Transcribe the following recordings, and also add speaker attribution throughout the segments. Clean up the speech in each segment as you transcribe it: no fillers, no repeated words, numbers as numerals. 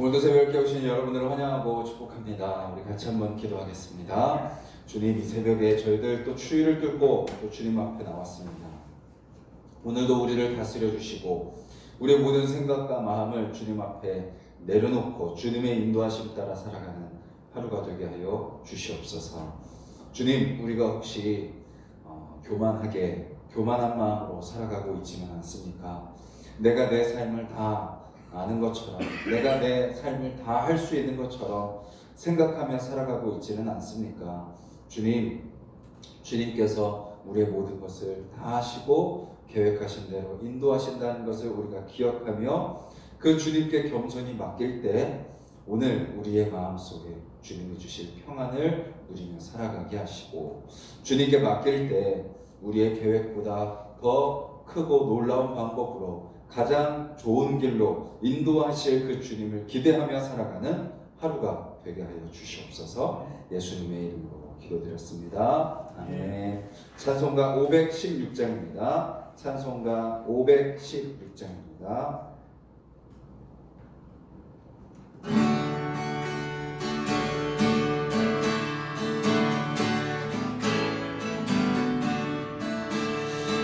Speaker 1: 오늘도 새벽에 오신 여러분들을 환영하고 축복합니다. 우리 같이 한번 기도하겠습니다. 주님, 이 새벽에 저희들 또 추위를 뚫고 또 주님 앞에 나왔습니다. 오늘도 우리를 다스려 주시고 우리의 모든 생각과 마음을 주님 앞에 내려놓고 주님의 인도하심 따라 살아가는 하루가 되게 하여 주시옵소서. 주님, 우리가 혹시 교만한 마음으로 살아가고 있지는 않습니까? 내가 내 삶을 다 아는 것처럼, 내가 내 삶을 다 할 수 있는 것처럼 생각하며 살아가고 있지는 않습니까? 주님께서 우리의 모든 것을 다 하시고 계획하신 대로 인도하신다는 것을 우리가 기억하며 그 주님께 겸손히 맡길 때 오늘 우리의 마음속에 주님이 주실 평안을 누리며 살아가게 하시고, 주님께 맡길 때 우리의 계획보다 더 크고 놀라운 방법으로 가장 좋은 길로 인도하실 그 주님을 기대하며 살아가는 하루가 되게 하여 주시옵소서. 예수님의 이름으로 기도드렸습니다. 아멘. 찬송가 516장입니다. 찬송가 516장입니다.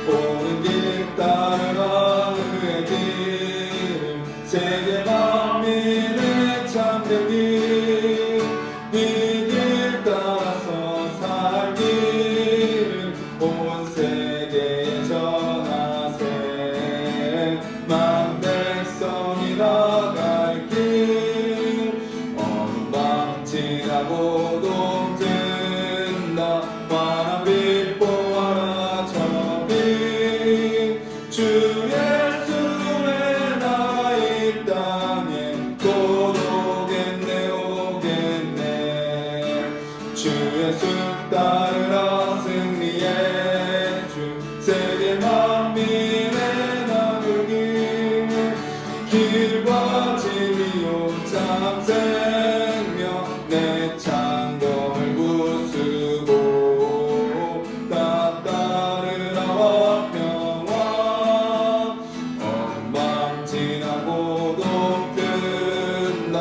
Speaker 1: 오는 길 따라 그의 길, 세계 만민의 참된 길, 이 길 따라서 살기를 온 세계에 전하세. 만 백성이 나갈 길, 어느 밤 지나고도 든다 환한 빛 보아라 저기. 주 예수의 나라 이 땅에 곧 오겠네 오겠네. 주 예수 따르라 승리의 주, 세계 만민의 나누기. 길과 진리요 참 생명, 내 창검을 부수고 다 따르라와 평화. 어느 밤 지나고도 든다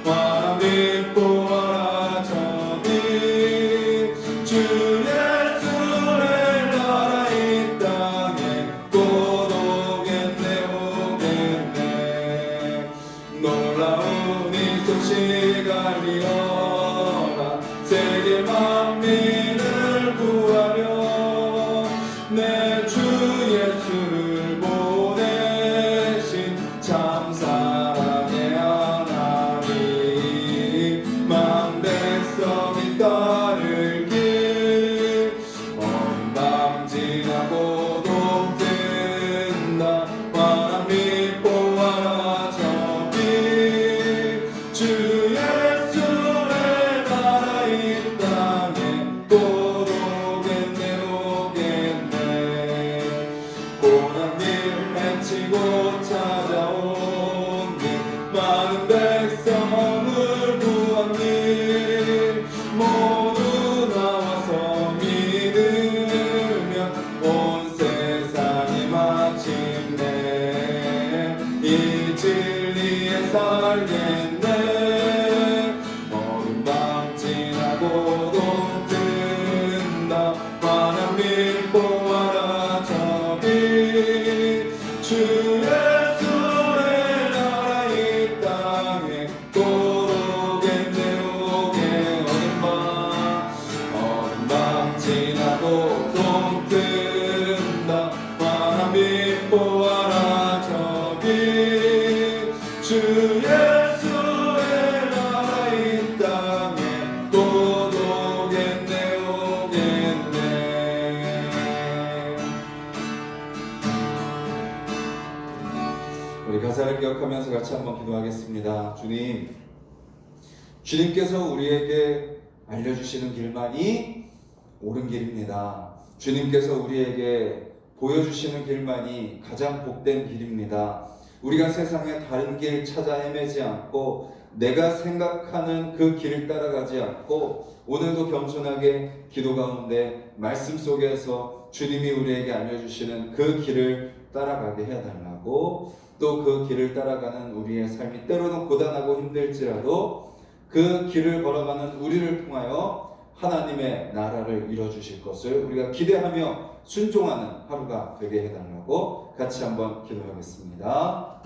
Speaker 1: 환한 빛 보아라 저기. 주 예수의 나라 이 땅에 곧 오겠네 오겠네. 놀라운 이 소식 알리어라, 세계 만민을 구하려. 내 주 예수를 보내신 참 사랑의 하나님, 만 백성이 따를 길, 어느 밤 지나고도 든다 환한 빛 보아라 저기. 주 예수의 나라 이 땅에 곧 오겠네 오겠네. 고난 길 헤치고 찾아온 길, 많은 백성을 구한 길, 모두 나와서 믿으면 온 세상이 마침내 이 진리에 살겠네. 어느 밤 지나고도 든다 환한 빛 보아라 저기. 주 예수의 나라 이 땅에 곧 오겠네 오겠네. 어느 밤 지나고도 든다 환한 빛 보아라 저기. 주 예수의 나라 이 땅에 곧 오겠네 오겠네. 우리 가사를 기억하면서 같이 한번 기도하겠습니다. 주님께서 우리에게 알려주시는 길만이 옳은 길입니다. 주님께서 우리에게 보여주시는 길만이 가장 복된 길입니다. 우리가 세상에 다른 길 찾아 헤매지 않고 내가 생각하는 그 길을 따라가지 않고 오늘도 겸손하게 기도 가운데 말씀 속에서 주님이 우리에게 알려주시는 그 길을 따라가게 해달라고 또 그 길을 따라가는 우리의 삶이 때로는 고단하고 힘들지라도 그 길을 걸어가는 우리를 통하여 하나님의 나라를 이뤄주실 것을 우리가 기대하며 순종하는 하루가 되게 해달라고 같이 한번 기도하겠습니다.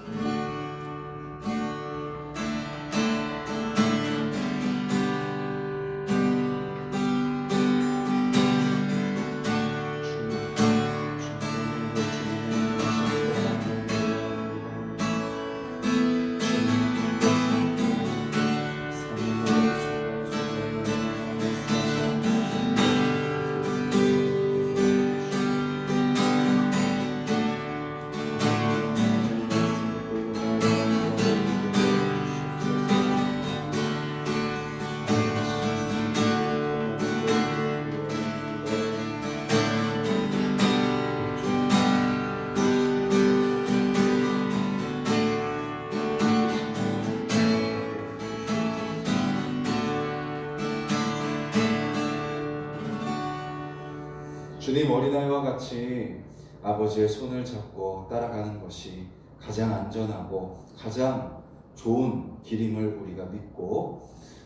Speaker 1: 주님 어린아이와 같이 아버지의 손을 잡고 따라가는 것이 가장 안전하고 가장 좋은 길임을 우리가 믿고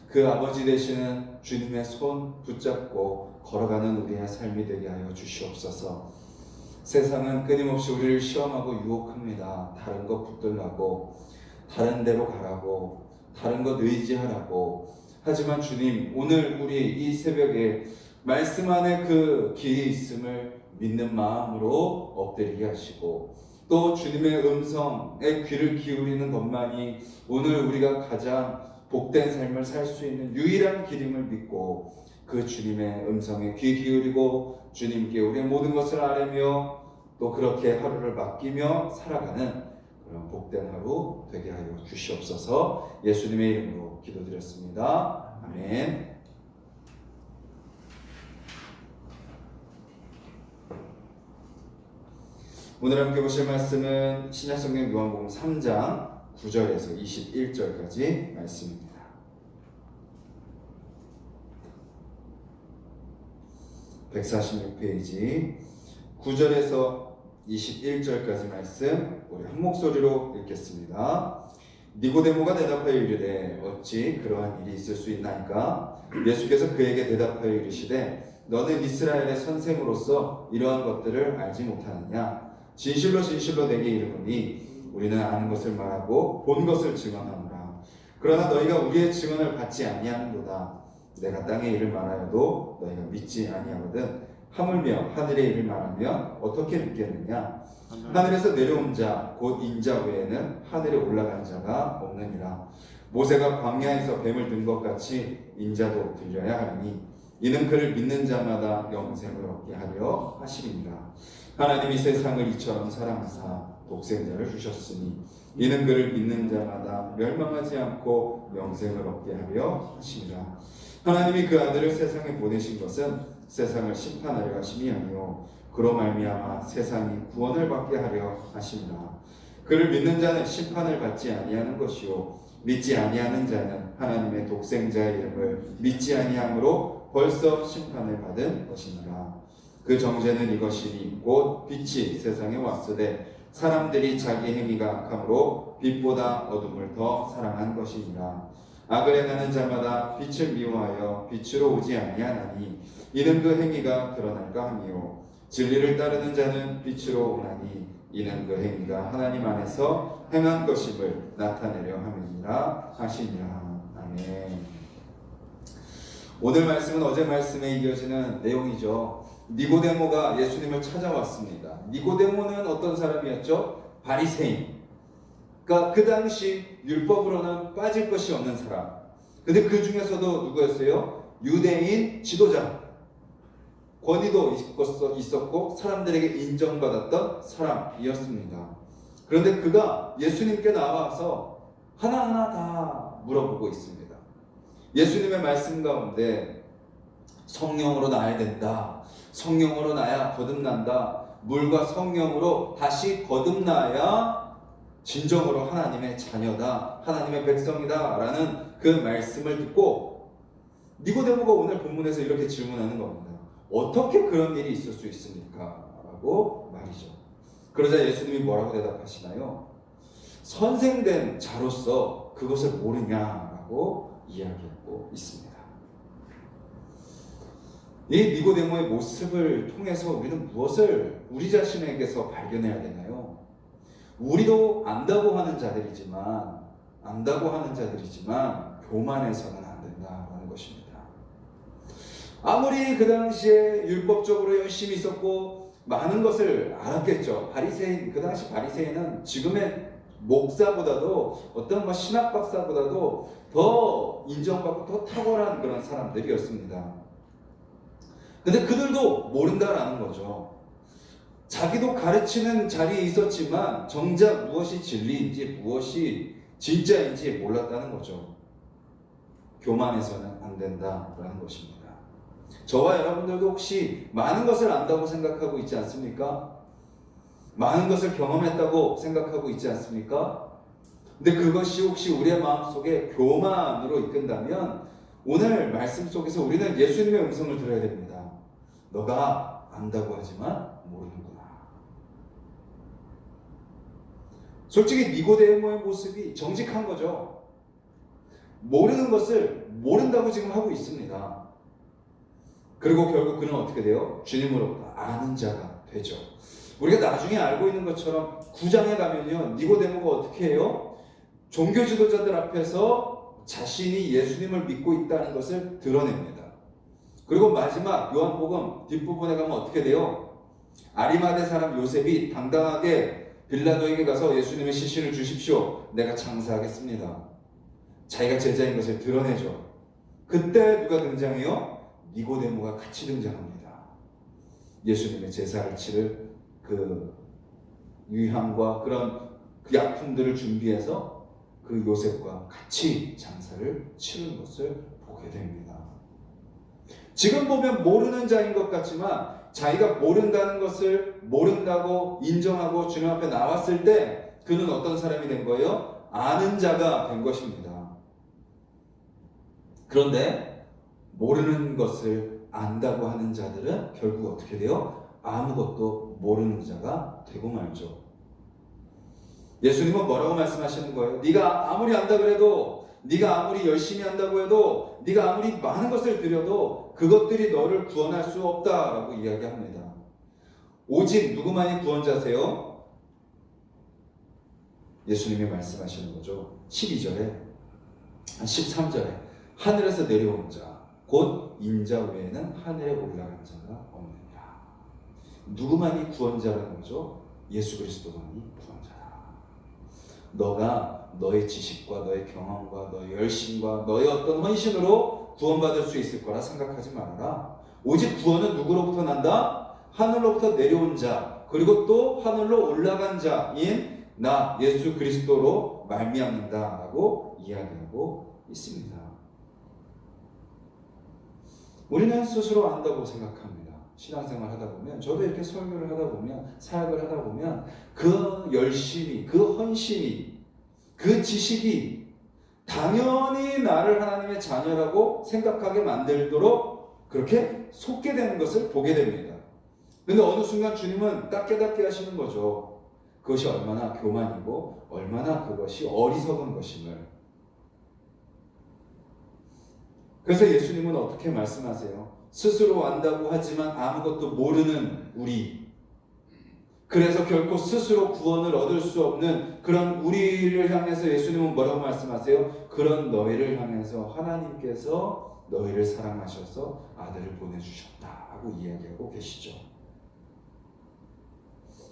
Speaker 1: 그 아버지 되시는 주님의 손 붙잡고 걸어가는 우리의 삶이 되게 하여 주시옵소서. 세상은 끊임없이 우리를 시험하고 유혹합니다. 다른 것 붙들라고, 다른 데로 가라고, 다른 것 의지하라고. 하지만 주님, 오늘 우리 이 새벽에 말씀 안에 그 길이 있음을 믿는 마음으로 엎드리게 하시고 또 주님의 음성에 귀를 기울이는 것만이 오늘 우리가 가장 복된 삶을 살 수 있는 유일한 길임을 믿고 그 주님의 음성에 귀 기울이고 주님께 우리의 모든 것을 아뢰며 또 그렇게 하루를 맡기며 살아가는 그런 복된 하루 되게 하여 주시옵소서. 예수님의 이름으로 기도드렸습니다. 아멘. 오늘 함께 보실 말씀은 신약성경 요한복음 3장 9절에서 21절까지 말씀입니다. (146페이지) 9절에서 21절까지 말씀 우리 한 목소리로 읽겠습니다. 니고데모가 대답하여 이르되 어찌 그러한 일이 있을 수 있나이까? 예수께서 그에게 대답하여 이르시되 너는 이스라엘의 선생으로서 이러한 것들을 알지 못하느냐? 진실로 진실로 내게 이르노니 우리는 아는 것을 말하고 본 것을 증언하노라. 그러나 너희가 우리의 증언을 받지 아니하는도다. 내가 땅의 일을 말하여도 너희가 믿지 아니하거든. 하물며 하늘의 일을 말하면 어떻게 믿겠느냐? 하늘에서 내려온 자 곧 인자 외에는 하늘에 올라간 자가 없느니라. 모세가 광야에서 뱀을 든 것 같이 인자도 들려야 하리니 이는 그를 믿는 자마다 영생을 얻게 하려 하심이니라. 하나님이 세상을 이처럼 사랑하사 독생자를 주셨으니 이는 그를 믿는 자마다 멸망하지 않고 영생을 얻게 하려 하심이라. 하나님이 그 아들을 세상에 보내신 것은 세상을 심판하려 하심이 아니요 그로 말미암아 세상이 구원을 받게 하려 하심이라. 그를 믿는 자는 심판을 받지 아니하는 것이요 믿지 아니하는 자는 하나님의 독생자의 이름을 믿지 아니함으로 벌써 심판을 받은 것이니라. 그 정죄는 이것이니 곧 빛이 세상에 왔으되 사람들이 자기 행위가 악함으로 빛보다 어둠을 더 사랑한 것이니라. 악을 행하는 자마다 빛을 미워하여 빛으로 오지 아니하나니 이는 그 행위가 드러날까 함이요 진리를 따르는 자는 빛으로 오나니 이는 그 행위가 하나님 안에서 행한 것임을 나타내려 함이니라 하시니라. 아멘. 오늘 말씀은 어제 말씀에 이어지는 내용이죠. 니고데모가 예수님을 찾아왔습니다. 니고데모는 어떤 사람이었죠? 바리새인. 그러니까 그 당시 율법으로는 빠질 것이 없는 사람. 근데 그 중에서도 누구였어요? 유대인 지도자. 권위도 있었고 사람들에게 인정받았던 사람이었습니다. 그런데 그가 예수님께 나와서 하나하나 다 물어보고 있습니다. 예수님의 말씀 가운데 성령으로 나야 된다. 성령으로 나야 거듭난다. 물과 성령으로 다시 거듭나야 진정으로 하나님의 자녀다. 하나님의 백성이다. 라는 그 말씀을 듣고 니고데모가 오늘 본문에서 이렇게 질문하는 겁니다. 어떻게 그런 일이 있을 수 있습니까? 라고 말이죠. 그러자 예수님이 뭐라고 대답하시나요? 선생된 자로서 그것을 모르냐라고 이야기하고 있습니다. 이 니고데모의 모습을 통해서 우리는 무엇을 우리 자신에게서 발견해야 되나요? 우리도 안다고 하는 자들이지만 교만해서는 안 된다라는 것입니다. 아무리 그 당시에 율법적으로 열심히 있었고 많은 것을 알았겠죠. 바리새인, 그 당시 바리새인은 지금의 목사보다도 어떤 신학 박사보다도 더 인정받고 더 탁월한 그런 사람들이었습니다. 근데 그들도 모른다라는 거죠. 자기도 가르치는 자리에 있었지만 정작 무엇이 진리인지 무엇이 진짜인지 몰랐다는 거죠. 교만해서는 안 된다라는 것입니다. 저와 여러분들도 혹시 많은 것을 안다고 생각하고 있지 않습니까? 많은 것을 경험했다고 생각하고 있지 않습니까? 근데 그것이 혹시 우리의 마음속에 교만으로 이끈다면 오늘 말씀 속에서 우리는 예수님의 음성을 들어야 됩니다. 너가 안다고 하지만 모르는구나. 솔직히 니고데모의 모습이 정직한 거죠. 모르는 것을 모른다고 지금 하고 있습니다. 그리고 결국 그는 어떻게 돼요? 주님으로부터 아는 자가 되죠. 우리가 나중에 알고 있는 것처럼 9장에 가면요, 니고데모가 어떻게 해요? 종교 지도자들 앞에서 자신이 예수님을 믿고 있다는 것을 드러냅니다. 그리고 마지막 요한복음 뒷부분에 가면 어떻게 돼요? 아리마대 사람 요셉이 당당하게 빌라도에게 가서 예수님의 시신을 주십시오. 내가 장사하겠습니다. 자기가 제자인 것을 드러내죠. 그때 누가 등장해요? 니고데모가 같이 등장합니다. 예수님의 제사를 치를 그 유향과 그런 그 약품들을 준비해서 그 요셉과 같이 장사를 치는 것을 보게 됩니다. 지금 보면 모르는 자인 것 같지만 자기가 모른다는 것을 모른다고 인정하고 주님 앞에 나왔을 때 그는 어떤 사람이 된 거예요? 아는 자가 된 것입니다. 그런데 모르는 것을 안다고 하는 자들은 결국 어떻게 돼요? 아무것도 모르는 자가 되고 말죠. 예수님은 뭐라고 말씀하시는 거예요? 네가 아무리 안다 그래도, 네가 아무리 열심히 한다고 해도, 네가 아무리 많은 것을 드려도 그것들이 너를 구원할 수 없다라고 이야기합니다. 오직 누구만이 구원자세요? 예수님이 말씀하시는 거죠. 12절에 13절에 하늘에서 내려온 자 곧 인자 외에는 하늘에 올라간 자가 없느니라. 누구만이 구원자라는 거죠? 예수 그리스도만이 구원자다. 너가 너의 지식과 너의 경험과 너의 열심과 너의 어떤 헌신으로 구원받을 수 있을 거라 생각하지 말아라. 오직 구원은 누구로부터 난다? 하늘로부터 내려온 자, 그리고 또 하늘로 올라간 자인 나 예수 그리스도로 말미암는다라고 이야기하고 있습니다. 우리는 스스로 안다고 생각합니다. 신앙생활 하다 보면, 저도 이렇게 설교를 하다 보면, 사역을 하다 보면 그 열심이, 그 헌신이, 그 지식이 당연히 나를 하나님의 자녀라고 생각하게 만들도록 그렇게 속게 되는 것을 보게 됩니다. 근데 어느 순간 주님은 딱 깨닫게 하시는 거죠. 그것이 얼마나 교만이고 얼마나 그것이 어리석은 것임을. 그래서 예수님은 어떻게 말씀하세요? 스스로 안다고 하지만 아무것도 모르는 우리, 그래서 결코 스스로 구원을 얻을 수 없는 그런 우리를 향해서 예수님은 뭐라고 말씀하세요? 그런 너희를 향해서 하나님께서 너희를 사랑하셔서 아들을 보내주셨다고 이야기하고 계시죠.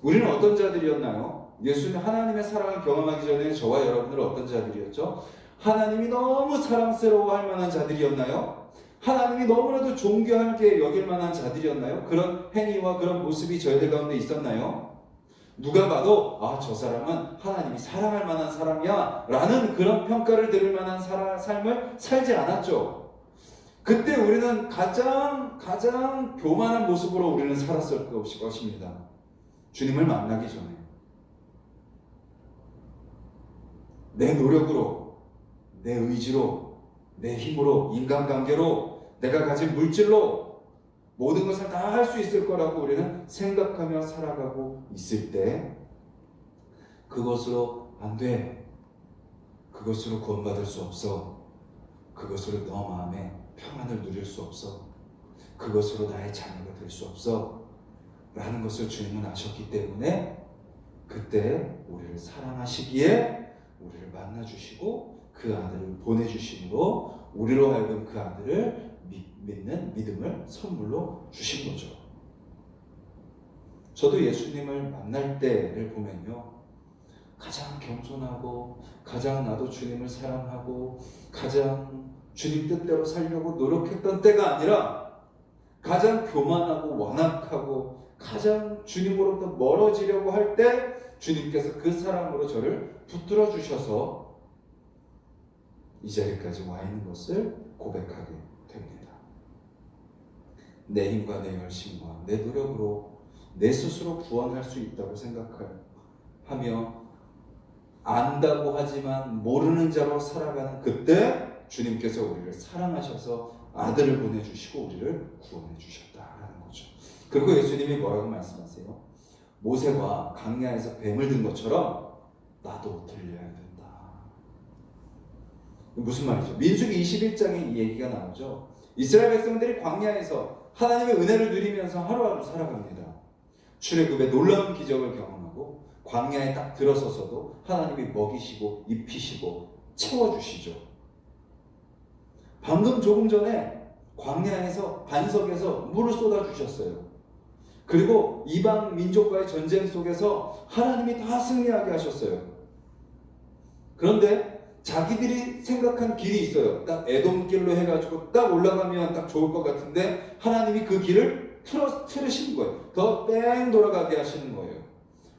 Speaker 1: 우리는 어떤 자들이었나요? 예수님 하나님의 사랑을 경험하기 전에 저와 여러분들은 어떤 자들이었죠? 하나님이 너무 사랑스러워할 만한 자들이었나요? 하나님이 너무나도 존경하게 여길 만한 자들이었나요? 그런 행위와 그런 모습이 저희들 가운데 있었나요? 누가 봐도 저 사람은 하나님이 사랑할 만한 사람이야 라는 그런 평가를 들을 만한 삶을 살지 않았죠. 그때 우리는 가장 교만한 모습으로 우리는 살았을 것입니다. 주님을 만나기 전에 내 노력으로, 내 의지로, 내 힘으로, 인간관계로, 내가 가진 물질로 모든 것을 다 할 수 있을 거라고 우리는 생각하며 살아가고 있을 때 그것으로 안 돼. 그것으로 구원받을 수 없어. 그것으로 너 마음에 평안을 누릴 수 없어. 그것으로 나의 자녀가 될 수 없어. 라는 것을 주님은 아셨기 때문에 그때 우리를 사랑하시기에 우리를 만나주시고 그 아들을 보내주심으로 우리로 하여금 그 아들을 믿는 믿음을 선물로 주신 거죠. 저도 예수님을 만날 때를 보면요, 가장 겸손하고 가장 나도 주님을 사랑하고 가장 주님 뜻대로 살려고 노력했던 때가 아니라 가장 교만하고 완악하고 가장 주님으로부터 멀어지려고 할 때 주님께서 그 사랑으로 저를 붙들어 주셔서 이 자리까지 와 있는 것을 고백하게 됩니다. 내 힘과 내 열심과 내 노력으로 내 스스로 구원할 수 있다고 생각하며 안다고 하지만 모르는 자로 살아가는 그때 주님께서 우리를 사랑하셔서 아들을 보내주시고 우리를 구원해 주셨다라는 거죠. 그리고 예수님이 뭐라고 말씀하세요? 모세가 광야에서 뱀을 든 것처럼 나도 들려야 된다. 무슨 말이죠? 민수기 21장에 이 얘기가 나오죠. 이스라엘 백성들이 광야에서 하나님의 은혜를 누리면서 하루하루 살아갑니다. 출애굽의 놀라운 기적을 경험하고 광야에 딱 들어서서도 하나님이 먹이시고 입히시고 채워주시죠. 방금 조금 전에 광야에서 반석에서 물을 쏟아주셨어요. 그리고 이방 민족과의 전쟁 속에서 하나님이 다 승리하게 하셨어요. 그런데 자기들이 생각한 길이 있어요. 딱 에돔길로 해가지고 딱 올라가면 딱 좋을 것 같은데 하나님이 그 길을 틀으시는 거예요. 더 뺑 돌아가게 하시는 거예요.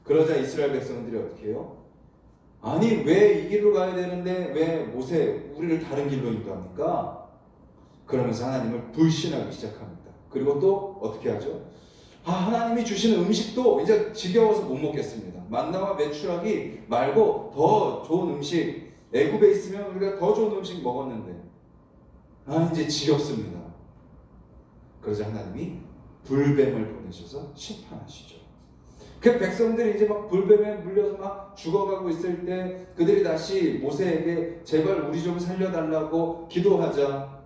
Speaker 1: 그러자 이스라엘 백성들이 어떻게 해요? 아니 왜 이 길로 가야 되는데 왜 모세 우리를 다른 길로 인도합니까? 그러면서 하나님을 불신하기 시작합니다. 그리고 또 어떻게 하죠? 하나님이 주시는 음식도 이제 지겨워서 못 먹겠습니다. 만나와 메추라기 말고 더 좋은 음식, 애굽에 있으면 우리가 더 좋은 음식 먹었는데 이제 지겹습니다. 그러자 하나님이 불뱀을 보내셔서 심판하시죠. 그 백성들이 이제 막 불뱀에 물려서 막 죽어가고 있을 때 그들이 다시 모세에게 제발 우리 좀 살려달라고 기도하자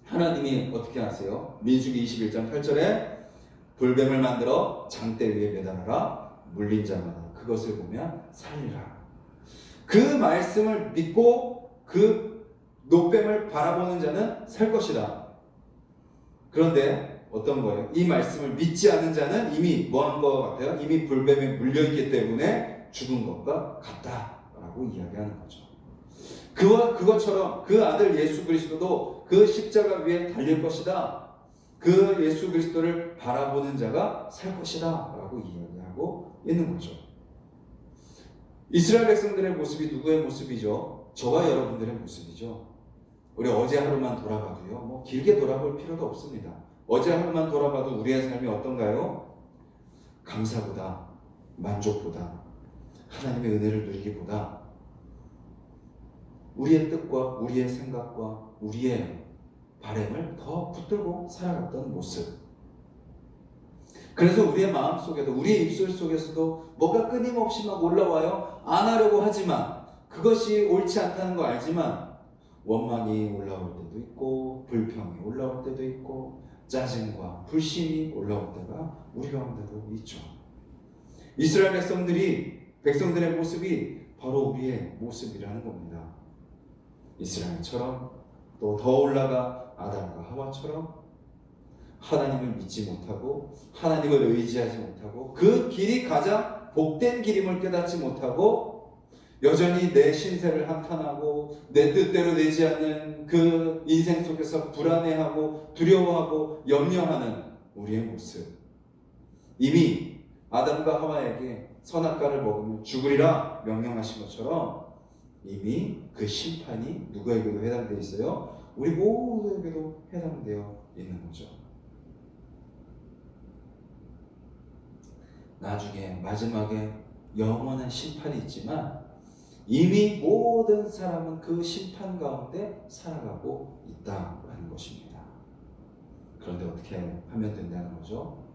Speaker 1: 하나님이 어떻게 하세요? 민수기 21장 8절에 불뱀을 만들어 장대 위에 매달아라. 물린 자마다 그것을 보면 살리라. 그 말씀을 믿고 그 노뱀을 바라보는 자는 살 것이다. 그런데 어떤 거예요? 이 말씀을 믿지 않는 자는 이미 뭐한 것 같아요? 이미 불뱀에 물려있기 때문에 죽은 것과 같다라고 이야기하는 거죠. 그것처럼 그 아들 예수 그리스도도 그 십자가 위에 달릴 것이다. 그 예수 그리스도를 바라보는 자가 살 것이다 라고 이야기하고 있는 거죠. 이스라엘 백성들의 모습이 누구의 모습이죠? 저와 여러분들의 모습이죠. 우리 어제 하루만 돌아봐도요, 뭐 길게 돌아볼 필요도 없습니다. 어제 하루만 돌아봐도 우리의 삶이 어떤가요? 감사보다, 만족보다, 하나님의 은혜를 누리기보다 우리의 뜻과 우리의 생각과 우리의 바램을 더 붙들고 살아갔던 모습. 그래서 우리의 마음 속에도 우리의 입술 속에서도 뭐가 끊임없이 막 올라와요. 안 하려고 하지만 그것이 옳지 않다는 거 알지만 원망이 올라올 때도 있고 불평이 올라올 때도 있고 짜증과 불신이 올라올 때가 우리 가운데도 있죠. 이스라엘 백성들의 모습이 바로 우리의 모습이라는 겁니다. 이스라엘처럼 또 더 올라가 아담과 하와처럼 하나님을 믿지 못하고 하나님을 의지하지 못하고 그 길이 가장 복된 길임을 깨닫지 못하고 여전히 내 신세를 한탄하고 내 뜻대로 되지 않는 그 인생 속에서 불안해하고 두려워하고 염려하는 우리의 모습. 이미 아담과 하와에게 선악과를 먹으면 죽으리라 명령하신 것처럼 이미 그 심판이 누구에게도 해당되어 있어요? 우리 모두에게도 해당되어 있는 거죠. 나중에 마지막에 영원한 심판이 있지만 이미 모든 사람은 그 심판 가운데 살아가고 있다라는 것입니다. 그런데 어떻게 하면 된다는 거죠?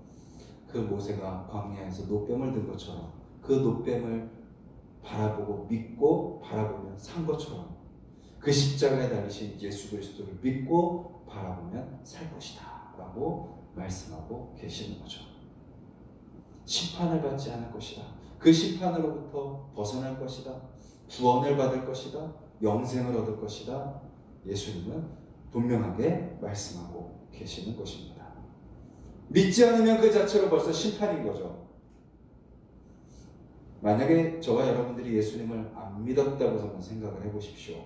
Speaker 1: 그 모세가 광야에서 노뱀을 든 것처럼 그 노뱀을 바라보고 믿고 바라보면 산 것처럼 그 십자가에 달리신 예수 그리스도를 믿고 바라보면 살 것이다 라고 말씀하고 계시는 거죠. 심판을 받지 않을 것이다. 그 심판으로부터 벗어날 것이다. 구원을 받을 것이다. 영생을 얻을 것이다. 예수님은 분명하게 말씀하고 계시는 것입니다. 믿지 않으면 그 자체로 벌써 심판인 거죠. 만약에 저와 여러분들이 예수님을 안 믿었다고 한번 생각을 해보십시오.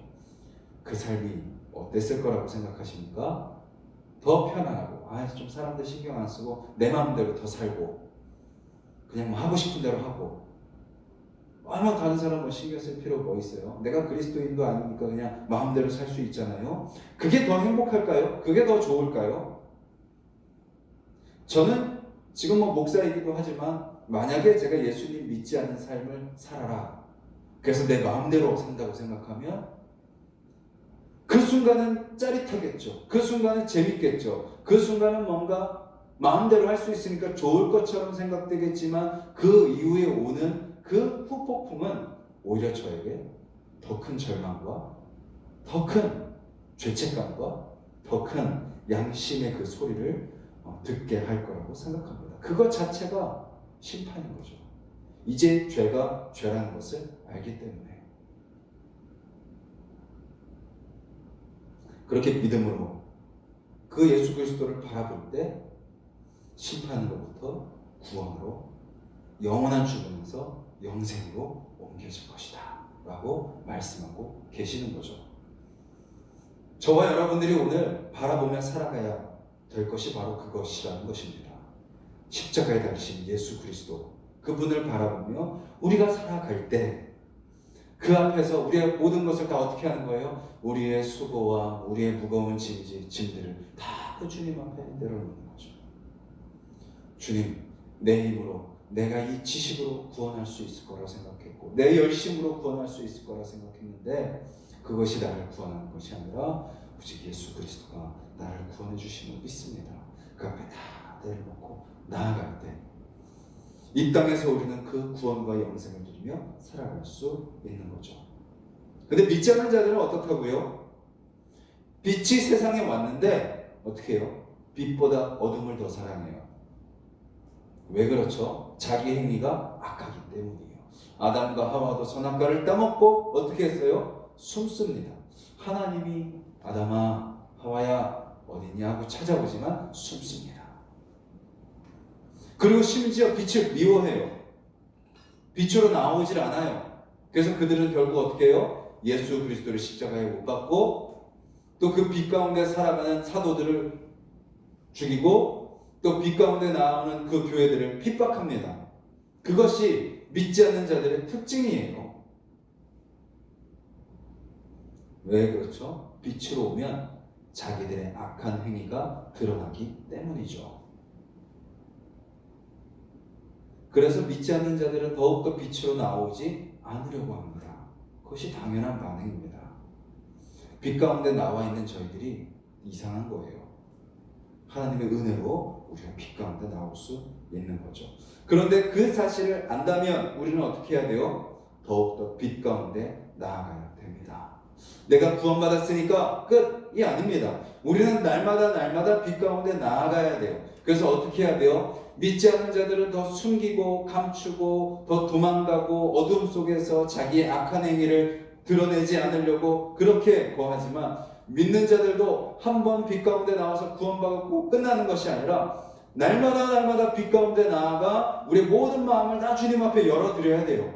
Speaker 1: 그 삶이 어땠을 거라고 생각하십니까? 더 편안하고 좀 사람들 신경 안 쓰고 내 마음대로 더 살고 그냥 뭐 하고 싶은 대로 하고 다른 사람 뭐 신경 쓸 필요 뭐 있어요? 내가 그리스도인도 아니니까 그냥 마음대로 살 수 있잖아요. 그게 더 행복할까요? 그게 더 좋을까요? 저는 지금 뭐 목사이기도 하지만 만약에 제가 예수님 믿지 않는 삶을 살아라. 그래서 내 마음대로 산다고 생각하면 그 순간은 짜릿하겠죠. 그 순간은 재밌겠죠. 그 순간은 뭔가 마음대로 할 수 있으니까 좋을 것처럼 생각되겠지만 그 이후에 오는 그 후폭풍은 오히려 저에게 더 큰 절망과 더 큰 죄책감과 더 큰 양심의 그 소리를 듣게 할 거라고 생각합니다. 그것 자체가 심판인 거죠. 이제 죄가 죄라는 것을 알기 때문에. 그렇게 믿음으로 그 예수 그리스도를 바라볼 때 심판으로부터 구원으로 영원한 죽음에서 영생으로 옮겨질 것이다 라고 말씀하고 계시는 거죠. 저와 여러분들이 오늘 바라보며 살아가야 될 것이 바로 그것이라는 것입니다. 십자가에 달리신 예수 그리스도, 그분을 바라보며 우리가 살아갈 때 그 앞에서 우리의 모든 것을 다 어떻게 하는 거예요? 우리의 수고와 우리의 무거운 짐들을 다 그 주님 앞에 내려놓는 거죠. 주님, 내 힘으로 내가 이 지식으로 구원할 수 있을 거라 생각했고 내 열심으로 구원할 수 있을 거라 생각했는데 그것이 나를 구원하는 것이 아니라 오직 예수 그리스도가 나를 구원해 주심을 믿습니다. 그 앞에 다 내려놓고 나아갈 때 이 땅에서 우리는 그 구원과 영생을 누리며 살아갈 수 있는 거죠. 근데 믿지 않는 자들은 어떻다고요? 빛이 세상에 왔는데 어떻게 해요? 빛보다 어둠을 더 사랑해요. 왜 그렇죠? 자기 행위가 악하기 때문이에요. 아담과 하와도 선악과를 따먹고 어떻게 했어요? 숨습니다. 하나님이 아담아, 하와야 어디냐 하고 찾아오지만 숨습니다. 그리고 심지어 빛을 미워해요. 빛으로 나오질 않아요. 그래서 그들은 결국 어떻게 해요? 예수 그리스도를 십자가에 못 박고 또 그 빛 가운데 살아가는 사도들을 죽이고 또 빛 가운데 나오는 그 교회들을 핍박합니다. 그것이 믿지 않는 자들의 특징이에요. 왜 그렇죠? 빛으로 오면 자기들의 악한 행위가 드러나기 때문이죠. 그래서 믿지 않는 자들은 더욱더 빛으로 나오지 않으려고 합니다. 그것이 당연한 반응입니다. 빛 가운데 나와 있는 저희들이 이상한 거예요. 하나님의 은혜로 우리가 빛 가운데 나올 수 있는 거죠. 그런데 그 사실을 안다면 우리는 어떻게 해야 돼요? 더욱더 빛 가운데 나아가야 됩니다. 내가 구원받았으니까 끝이 아닙니다. 우리는 날마다 빛 가운데 나아가야 돼요. 그래서 어떻게 해야 돼요? 믿지 않는 자들은 더 숨기고 감추고 더 도망가고 어둠 속에서 자기의 악한 행위를 드러내지 않으려고 그렇게 거하지만 믿는 자들도 한 번 빛 가운데 나와서 구원받고 끝나는 것이 아니라 날마다 빛 가운데 나아가 우리의 모든 마음을 다 주님 앞에 열어드려야 돼요.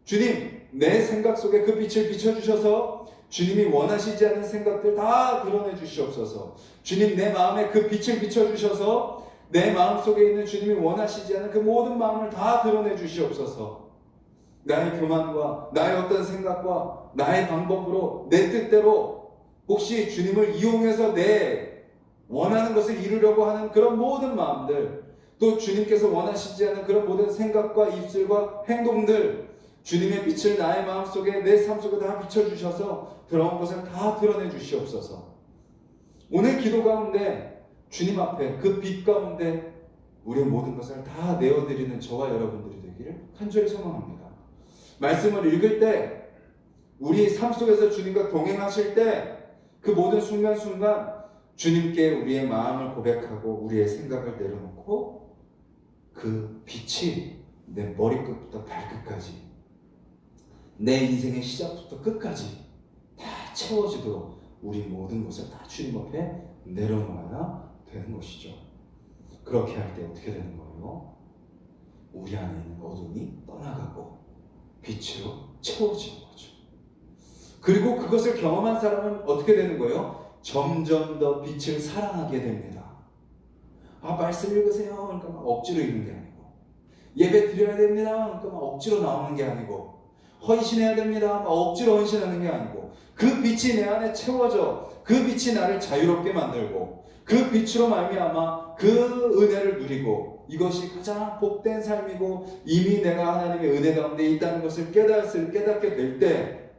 Speaker 1: 주님, 내 생각 속에 그 빛을 비춰주셔서 주님이 원하시지 않는 생각들 다 드러내 주시옵소서. 주님, 내 마음에 그 빛을 비춰주셔서 내 마음속에 있는 주님이 원하시지 않는 그 모든 마음을 다 드러내 주시옵소서. 나의 교만과 나의 어떤 생각과 나의 방법으로 내 뜻대로 혹시 주님을 이용해서 내 원하는 것을 이루려고 하는 그런 모든 마음들, 또 주님께서 원하시지 않는 그런 모든 생각과 입술과 행동들, 주님의 빛을 나의 마음속에 내 삶 속에 다 비춰주셔서 들어온 것을 다 드러내 주시옵소서. 오늘 기도 가운데 주님 앞에 그 빛 가운데 우리의 모든 것을 다 내어드리는 저와 여러분들이 되기를 간절히 소망합니다. 말씀을 읽을 때, 우리 삶 속에서 주님과 동행하실 때 그 모든 순간순간 주님께 우리의 마음을 고백하고 우리의 생각을 내려놓고 그 빛이 내 머리끝부터 발끝까지, 내 인생의 시작부터 끝까지 다 채워지도록 우리 모든 것을 다 주님 앞에 내려놓아야 되는 것이죠. 그렇게 할 때 어떻게 되는 거예요? 우리 안에 있는 어둠이 떠나가고 빛으로 채워지는 거죠. 그리고 그것을 경험한 사람은 어떻게 되는 거예요? 점점 더 빛을 사랑하게 됩니다. 말씀 읽으세요. 그러니까 막 억지로 읽는 게 아니고, 예배 드려야 됩니다. 그러니까 막 억지로 나오는 게 아니고, 헌신해야 됩니다. 막 억지로 헌신하는 게 아니고, 그 빛이 내 안에 채워져 그 빛이 나를 자유롭게 만들고 그 빛으로 말미암아 그 은혜를 누리고, 이것이 가장 복된 삶이고 이미 내가 하나님의 은혜 가운데 있다는 것을 깨닫게 될 때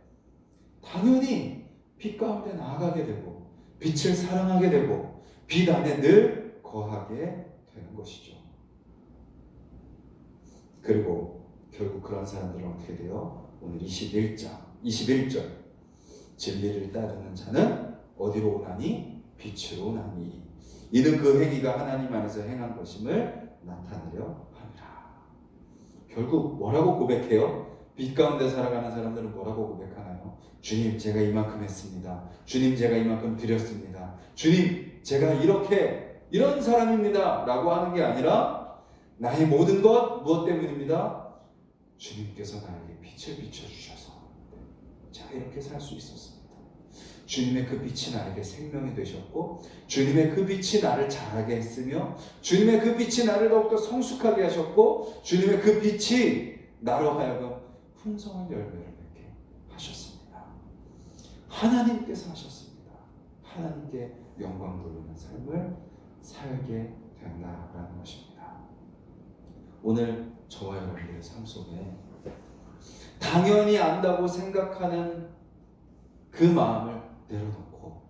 Speaker 1: 당연히 빛 가운데 나아가게 되고 빛을 사랑하게 되고 빛 안에 늘 거하게 되는 것이죠. 그리고 결국 그런 사람들은 어떻게 돼요? 오늘 21절 진리를 따르는 자는 어디로 오나니? 빛으로 오나니. 이는 그 행위가 하나님 안에서 행한 것임을 나타내려 함이라. 결국 뭐라고 고백해요? 빛 가운데 살아가는 사람들은 뭐라고 고백하나요? 주님, 제가 이만큼 했습니다. 주님, 제가 이만큼 드렸습니다. 주님, 제가 이런 사람입니다 라고 하는 게 아니라 나의 모든 것 무엇 때문입니다? 주님께서 나에게 빛을 비춰주셔서 제가 이렇게 살 수 있었습니다. 주님의 그 빛이 나에게 생명이 되셨고 주님의 그 빛이 나를 자라게 했으며 주님의 그 빛이 나를 더욱더 성숙하게 하셨고 주님의 그 빛이 나로 하여금 풍성한 열매를 맺게 하셨습니다. 하나님께서 하셨습니다. 하나님께 영광 돌리는 삶을 살게 된다라는 것입니다. 오늘 저와 여러분들의 삶 속에 당연히 안다고 생각하는 그 마음을 내려놓고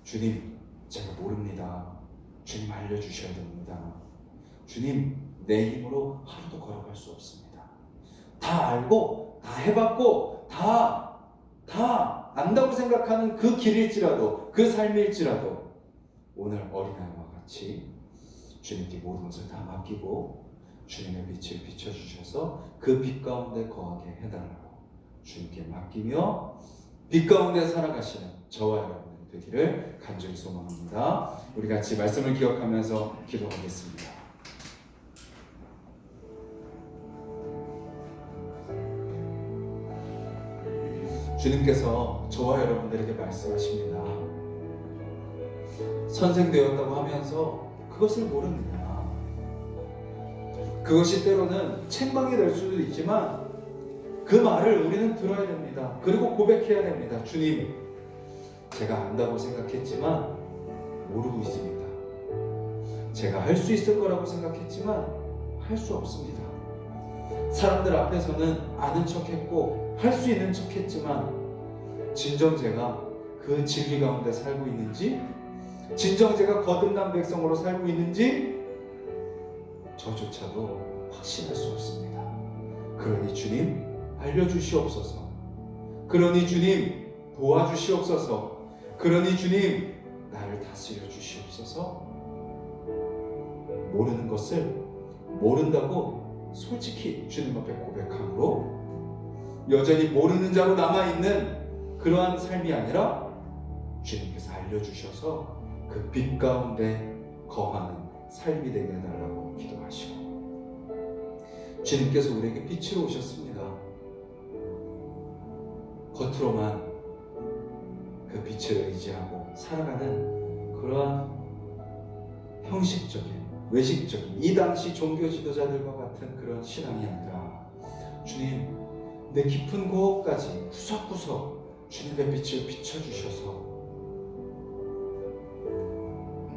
Speaker 1: 주님, 제가 모릅니다. 주님 알려주셔야 됩니다. 주님, 내 힘으로 하루도 걸어갈 수 없습니다. 다 알고 다 해봤고 다 안다고 생각하는 그 길일지라도 그 삶일지라도 오늘 어린아이와 같이 주님께 모든 것을 다 맡기고 주님의 빛을 비춰주셔서 그 빛 가운데 거하게 해달라고 주님께 맡기며 빛 가운데 살아가시는 저와 여러분이 되기를 간절히 소망합니다. 우리 같이 말씀을 기억하면서 기도하겠습니다. 주님께서 저와 여러분들에게 말씀하십니다. 선생 되었다고 하면서 그것을 모르느냐? 그것이 때로는 책망이 될 수도 있지만 그 말을 우리는 들어야 됩니다. 그리고 고백해야 됩니다. 주님, 제가 안다고 생각했지만 모르고 있습니다. 제가 할 수 있을 거라고 생각했지만 할 수 없습니다. 사람들 앞에서는 아는 척했고 할 수 있는 척했지만 진정 제가 그 진리 가운데 살고 있는지, 진정 제가 거듭난 백성으로 살고 있는지 저조차도 확신할 수 없습니다. 그러니 주님 알려주시옵소서. 그러니 주님 도와주시옵소서. 그러니 주님 나를 다스려 주시옵소서. 모르는 것을 모른다고 솔직히 주님 앞에 고백함으로 여전히 모르는 자로 남아있는 그러한 삶이 아니라 주님께서 알려주셔서 그 빛 가운데 거하는 삶이 되게 해달라고 기도하시고, 주님께서 우리에게 빛으로 오셨습니다. 겉으로만 그 빛을 의지하고 살아가는 그러한 형식적인, 외식적인 이 당시 종교 지도자들과 같은 그런 신앙이 아니라 주님, 내 깊은 곳까지 구석구석 주님의 빛을 비춰주셔서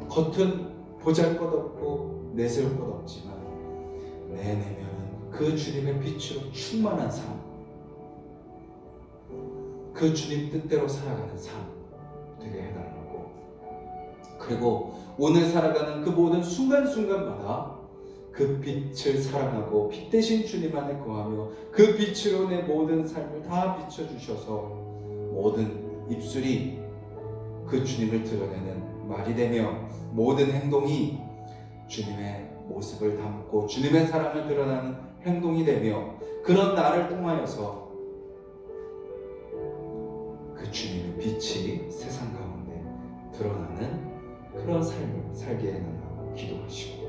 Speaker 1: 겉은 보잘것없고 내세울 것 없지만 내 내면은 그 주님의 빛으로 충만한 삶, 그 주님 뜻대로 살아가는 삶 되게 해달라고, 그리고 오늘 살아가는 그 모든 순간순간마다 그 그 빛을 사랑하고 빛 대신 주님 안에 거하며 그 빛으로 내 모든 삶을 다 비춰주셔서 모든 입술이 그 주님을 드러내는 말이 되며 모든 행동이 주님의 모습을 담고 주님의 사랑을 드러내는 행동이 되며 그런 나를 통하여서 그 주님의 빛이 세상 가운데 드러나는 그런 삶을 살게 해달라고 기도하시고,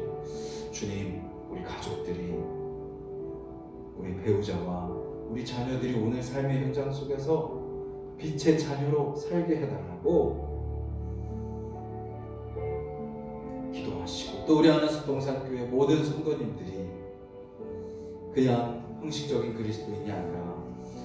Speaker 1: 주님, 우리 가족들이, 우리 배우자와 우리 자녀들이 오늘 삶의 현장 속에서 빛의 자녀로 살게 해달라고 기도하시고, 또 우리 안에서 동산교회 모든 성도님들이 그냥 형식적인 그리스도인이 아니라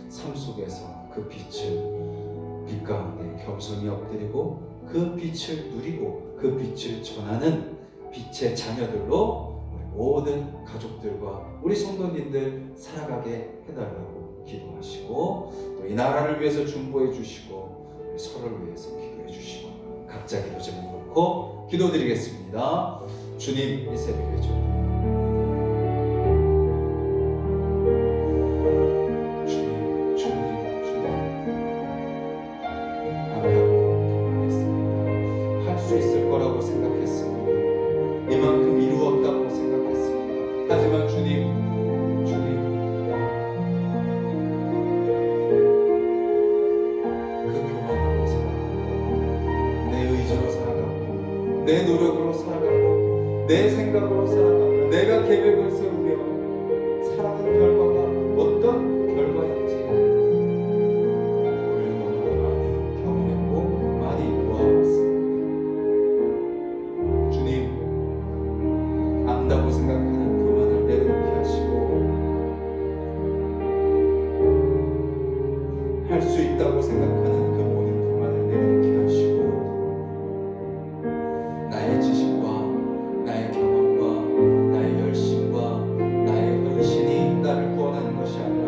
Speaker 1: 삶 속에서 그 빛 가운데 겸손히 엎드리고 그 빛을 누리고 그 빛을 전하는 빛의 자녀들로 우리 모든 가족들과 우리 성도님들 살아가게 해달라고 기도하시고, 또 이 나라를 위해서 중보해 주시고 우리 서로를 위해서 기도해 주시고, 각자 기도 제목 놓고 기도드리겠습니다. 주님, 이 새벽에 주님 수 있을 거라고 생각했습니다. 이만큼 이루었다고 생각했습니다. 하지만 주님 그 교만하고 생각하고 내 의지로 살아가고 내 노력으로 살아가고 내 생각으로 살아가고 내가 계획을 세우며 살아가는 결과가 어떤 결과인지 우리는 너무나 많이 경험했고 많이 보아왔습니다. 안다고 생각하는 교만을 내려놓게 하시고, 할 수 있다고 생각하는 그 모든 교만을 내려놓게 하시고, 나의 지식과 나의 경험과 나의 열심과 나의 헌신이 나를 구원하는 것이 아니라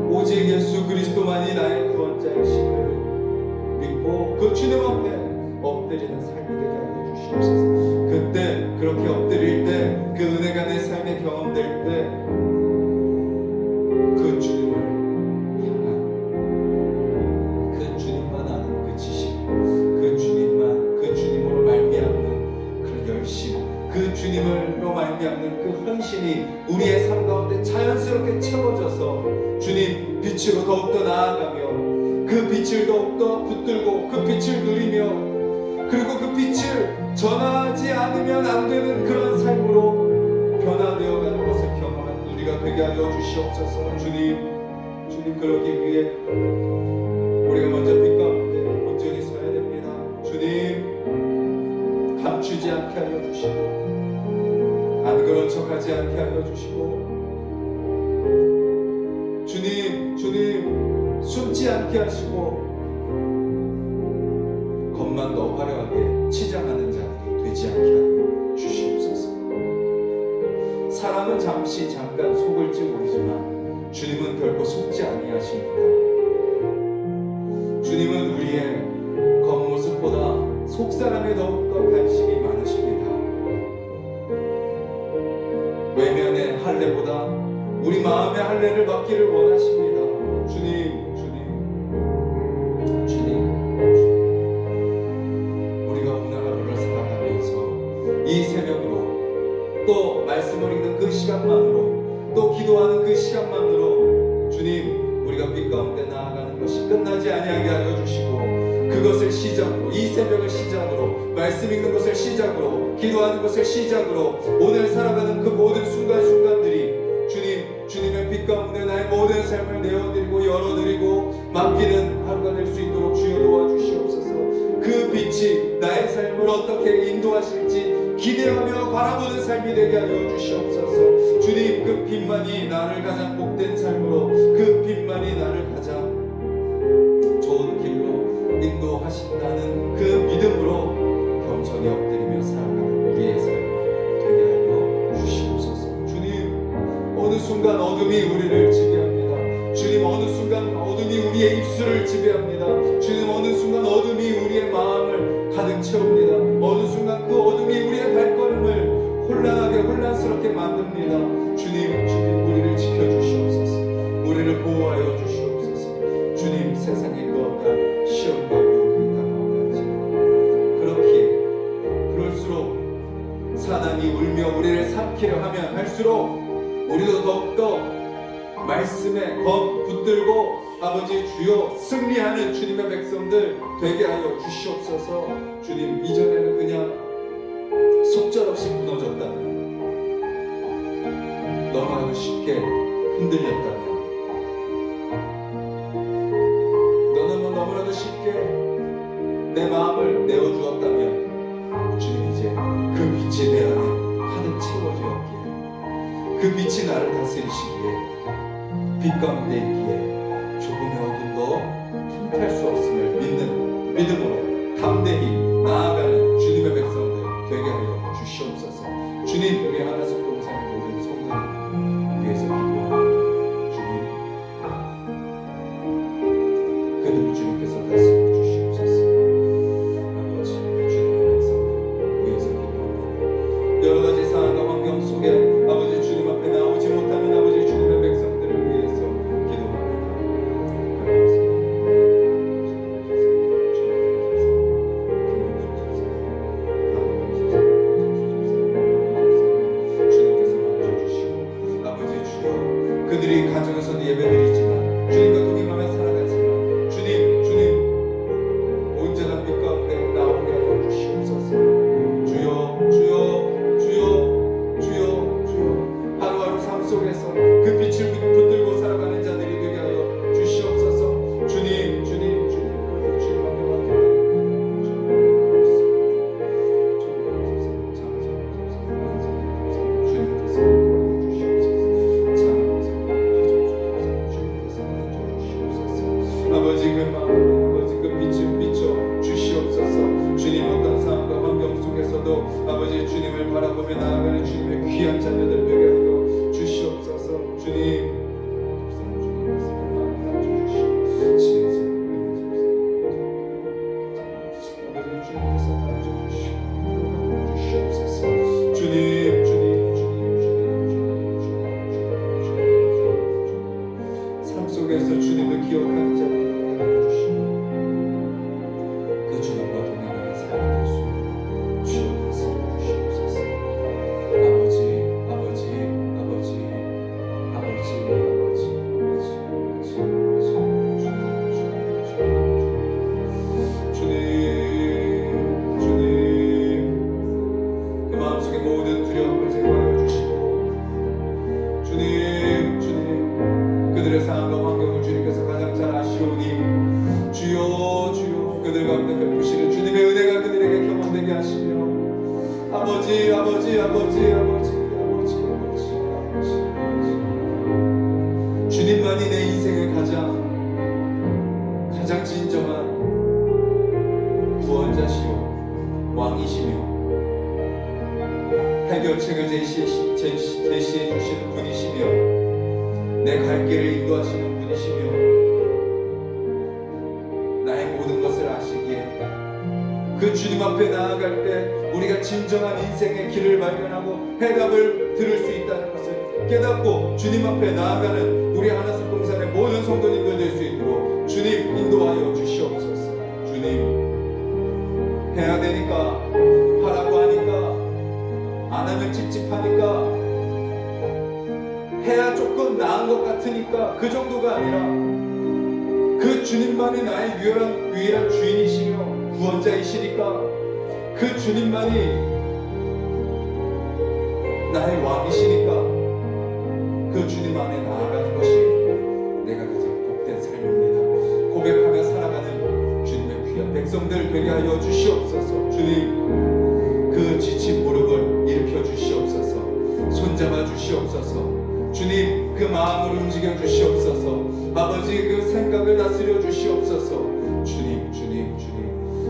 Speaker 1: 오직 예수 그리스도만이 나의 구원자이심을 믿고 그 주님 앞에 엎드리는 삶이 되게 하여 주시옵소서. 그때 그렇게 엎드릴 때 그 은혜가 내 삶에 경험될 때 그 주님을 향한 그 주님만 아는 그 지식, 그 주님으로 말미암는 그 열심, 그 주님으로 말미암는 그 헌신이 우리의 삶 가운데 자연스럽게 채워져서 주님 빛으로 더욱더 나아가며 그 빛을 더욱더 붙들고 그 빛을 누리며 그리고 그 빛을 전하지 않으면 안 되는 그런 삶으로 변화되어가는 것을 경험한 우리가 되게 하여 주시옵소서. 주님 그러기 위해 우리가 먼저 빛 가운데 온전히 서야 됩니다. 주님 감추지 않게 하여 주시고 안 그런 척하지 않게 하여 주시고 주님 숨지 않게 하시고 겉만 더 화려하게 치장하는 자들이 되지 않게 하여 주시옵소서. 사람은 잠깐 속을지 모르지만 주님은 결코 속지 아니하십니다. 주님은 우리의 겉모습보다 속사람에 더욱더 관심이 많으십니다. 외면의 할례보다 우리 마음의 할례를 받기를 원하십니다. 주님 우리가 오늘 하루를 살아가면서 이 새벽으로 또 말씀을 읽는 그 시간만으로 또 기도하는 그 시간만으로 주님 우리가 빛 가운데 나아가는 것이 끝나지 아니하게 하여 주시고 그것을 시작으로 이 새벽을 시작으로 말씀 읽는 것을 시작으로 기도하는 것을 시작으로 오늘 살아가는 그 모든 순간순간들이 주님의 빛 가운데 나의 모든 삶을 내어드리고 열어드리고 맡기는 하루가 될 수 있도록 주여 도와주시옵소서. 그 빛이 나의 삶을 어떻게 인도하실지 기대하며 바라보는 삶이 되게 하여 주시옵소서. 주님 그 빛만이 나를 가장 복된 삶으로 그 빛만이 나를 가장 좋은 길로 인도하신다는 그 믿음으로 겸손히 엎드리며 살아가는 우리의 삶이 되게 하여 주시옵소서. 주님 어느 순간 어둠이 우리를 지배합니다. 주님 어느 순간 어둠이 우리의 입술을 지배합니다. 주님 어느 순간 어둠이 우리의 마음을 가득 채웁니다. 어느 순간 그 어둠이 우리의 발걸음을 혼란하게 혼란스럽게 혼란스럽게 만듭니다. 주님, 주님 우리를 지켜주시옵소서. 우리를 보호하여 주시옵소서. 주님, 세상에 그 어떠한 시험과 유혹이 다가오지 그렇기에 그럴수록 사단이 울며 우리를 삼키려 하면 할수록 우리도 더욱더 말씀에 더 붙들고 아버지 주여 승리하는 주님의 백성들 되게 하여 주시옵소서. 주님, 이전에는 그냥 속절없이 무너졌다면, 너무나도 쉽게 흔들렸다면, 너무나도 쉽게 내 마음을 내어주었다면, 주님 이제 그 빛이 내 안에 가득 채워지었기에, 그 빛이 나를 다스리시기에, 빛 가운데 있기에 조금의 어둠도 틈탈 수 없음을 믿는 믿음으로 담대히 나아가는 주님의 백성들 되게 하여 주시옵소서. 주님, 우리 하나씩 동산의 모든 성도를 위해서 기도합니다. 주님, 그들을 주님께서 다스려 주시옵소서. 아버지, 주님의 백성들 위해서 기도합니다. 여러 가지 상황과 환경 속에 아버지 주님 앞에 나오지 못하면 아버지 주님의 백성들을 위해서 기도합니다. 주님께서 만져주시고 아버지 주여, 그들이 가정에서도 예배드리지만 주님과 동행하며 살아가지만 주님 온전한 빛 가운데 나오게 하여 주시옵소서. 주여 주여 주여 주여 주여, 하루하루 삶 속에서 그 빛을 붙들고 살아가는 자들이 되게 하여 주시옵소서. 주님 주님 주님, 그렇게 주님 앞에 아버지 그 마음, 아버지 그 빛을 비춰 주시옵소서. 주님, 어떤 상황과 환경 속에서도 아버지 주님을 바라보며 나아가는 주님의 귀한 자녀들 되게 하여 주시옵소서. 주님, 삶 속에서 주님을 기억하는 자들 그 주님과 동행하는 삶이 될 수 있는 주여 다스려 주시옵소서. 아버지 아버지 아버지 아버지 주님, 그 마음속에 모든 두려움을 제거하여 주시고 주님, 그들의 상황과 환경을 주님께서 가장 잘 아시오니 주여 주여, 그들 가운데 베푸시는 주님의 은혜가 그들에게 경험되게 하시며 아버지 아버지 아버지 아버지 아버지 아버지 아버지, 주님만이 내 인생의 가장 진정한 구원자시오 왕이시며 해결책을 제시해 주시는 분이시며 내 갈 길을 인도하시는 분이시며 나의 모든 것을 아시기에 그 주님 앞에 나아갈 때 우리가 진정한 인생의 길을 발견하고 해답을 들을 수 있다는 것을 깨닫고 주님 앞에 나아가는 우리 하나씩 동산의 모든 성도님들 될 수 있도록 주님 인도하여 주시옵소서. 주님, 해야 되니까 하라고 하니까 안 하면 찝찝하니까 해야 조금 나은 것 같으니까 그 정도가 아니라 그 주님만이 나의 유일한 주인이시며 구원자이시니까 그 주님만이 나의 왕이시니까 그 주님 안에 나아가는 것이 내가 가장 복된 삶입니다. 고백하며 살아가는 주님의 귀한 백성들 되게 하여 주시옵소서. 주님, 그 지친 무릎을 일으켜 주시옵소서. 손잡아 주시옵소서. 주님, 그 마음을 움직여 주시옵소서. 아버지, 그 생각을 다스려 주시옵소서.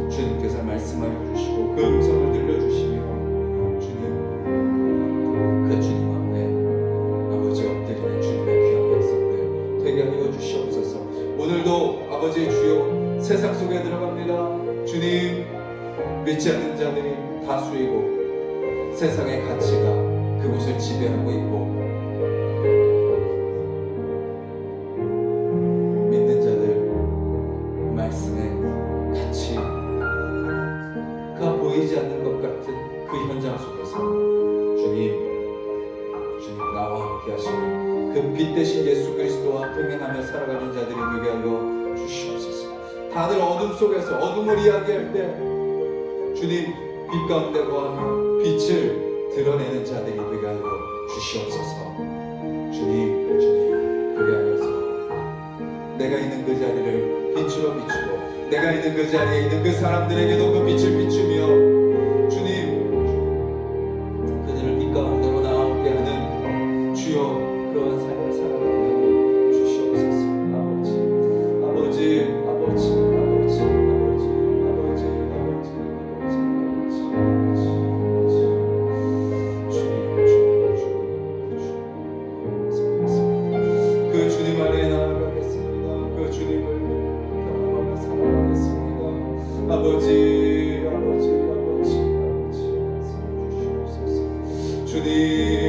Speaker 1: 주님께서 말씀하여 주시고 그 음성을 들려주시며 주님, 그 주님 앞에 아버지 엎드리는 주님의 귀한 백성들 되게 하여 주시옵소서. 오늘도 아버지 주여 세상 속에 들어갑니다. 주님, 믿지 않는 자들이 다수이고 세상의 가치가 그곳을 지배하고 있고 믿는 자들 말씀에 같이 가 보이지 않는 것 같은 그 현장 속에서 주님 나와 함께 하시니 그 빛 대신 예수 그리스도와 동행하며 살아가는 자들이 되게 하여 주시옵소서. 다들 어둠 속에서 어둠을 이야기할 때 주님 빛 가운데 거하며 빛을 드러내는 자들이 되게 하여 주시옵소서. 주님 그리 하여서 내가 있는 그 자리를 빛으로 비추고 내가 있는 그 자리에 있는 그 사람들에게도 그 빛을 비추며 주님 그들을 빛 가운데로 나오게 하는 주여 그러한 삶을 살아가게 하여 주시옵소서. 그 주님 안에 나아가겠습니다. 그 주님을 경험하며 살아가겠습니다. 아버지 말씀 주시옵소서. 주님